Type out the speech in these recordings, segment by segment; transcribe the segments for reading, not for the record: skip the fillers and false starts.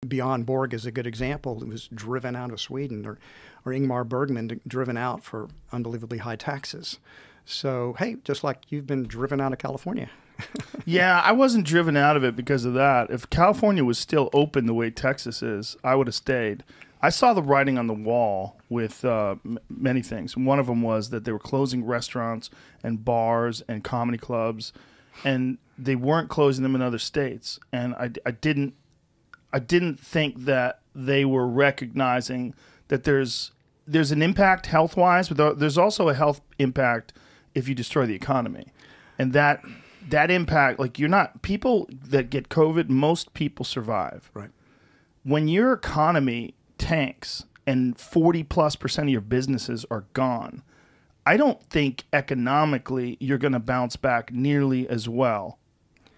Bjorn Borg is a good example. Who was driven out of Sweden, or Ingmar Bergman driven out for unbelievably high taxes. So, hey, just like you've been driven out of California. Yeah, I wasn't driven out of it because of that. If California was still open the way Texas is, I would have stayed. I saw the writing on the wall with many things. One of them was that they were closing restaurants and bars and comedy clubs, and they weren't closing them in other states. And I didn't think that they were recognizing that there's an impact health-wise, but there's also a health impact if you destroy the economy. And that impact, like, you're not, people that get COVID, most people survive. Right. When your economy tanks and 40+% of your businesses are gone, I don't think economically you're going to bounce back nearly as well.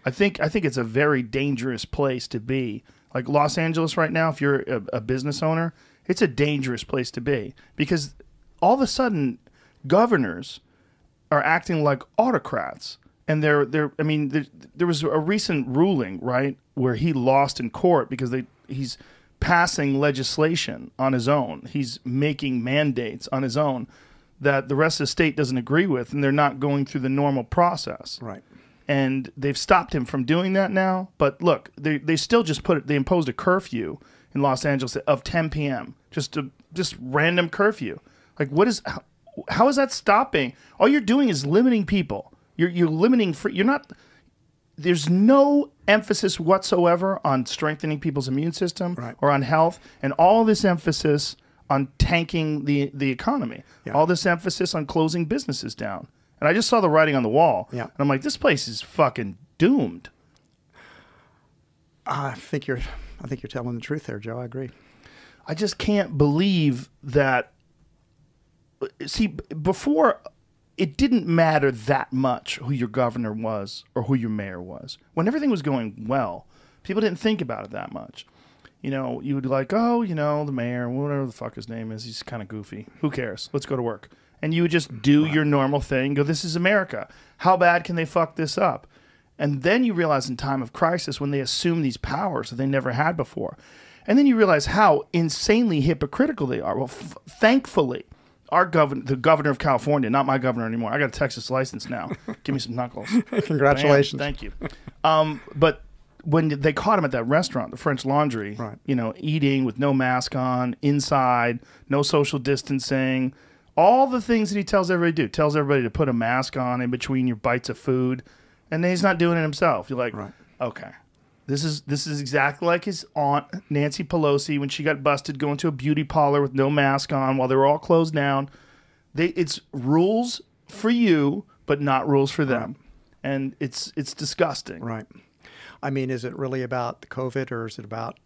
I think it's a very dangerous place to be. Like Los Angeles right now, if you're a business owner, it's a dangerous place to be because all of a sudden governors are acting like autocrats. And there was a recent ruling, right, where he lost in court because he's passing legislation on his own. He's making mandates on his own that the rest of the state doesn't agree with, and they're not going through the normal process. Right. And they've stopped him from doing that now. But look, they still just they imposed a curfew in Los Angeles of 10 p.m. Just random curfew. Like, how is that stopping? All you're doing is limiting people. You're limiting you're not. There's no emphasis whatsoever on strengthening people's immune system or on health, and all this emphasis on tanking the economy. Yeah. All this emphasis on closing businesses down. And I just saw the writing on the wall. Yeah. And I'm like, this place is fucking doomed. I think you're telling the truth there, Joe. I agree. I just can't believe that. See, before, it didn't matter that much who your governor was or who your mayor was. When everything was going well, people didn't think about it that much. You know, you would be like, oh, you know, the mayor, whatever the fuck his name is, he's kind of goofy. Who cares? Let's go to work. And you would just do your normal thing, go, this is America. How bad can they fuck this up? And then you realize in time of crisis when they assume these powers that they never had before. And then you realize how insanely hypocritical they are. Well, thankfully, the governor of California, not my governor anymore. I got a Texas license now. Give me some knuckles. Congratulations. Bam, thank you. But when they caught him at that restaurant, the French Laundry, you know, eating with no mask on, inside, no social distancing, all the things that he tells everybody to do. Tells everybody to put a mask on in between your bites of food, and then he's not doing it himself. You're like, okay. This is exactly like his aunt, Nancy Pelosi, when she got busted going to a beauty parlor with no mask on while they were all closed down. It's rules for you, but not rules for them. And it's disgusting. Right. I mean, is it really about the COVID or is it about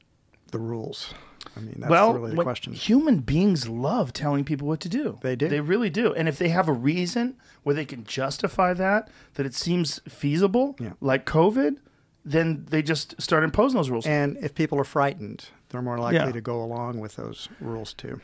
the rules? I mean, that's really the question. Human beings love telling people what to do. They do. They really do. And if they have a reason where they can justify that it seems feasible, like COVID, then they just start imposing those rules. And if people are frightened, they're more likely to go along with those rules too.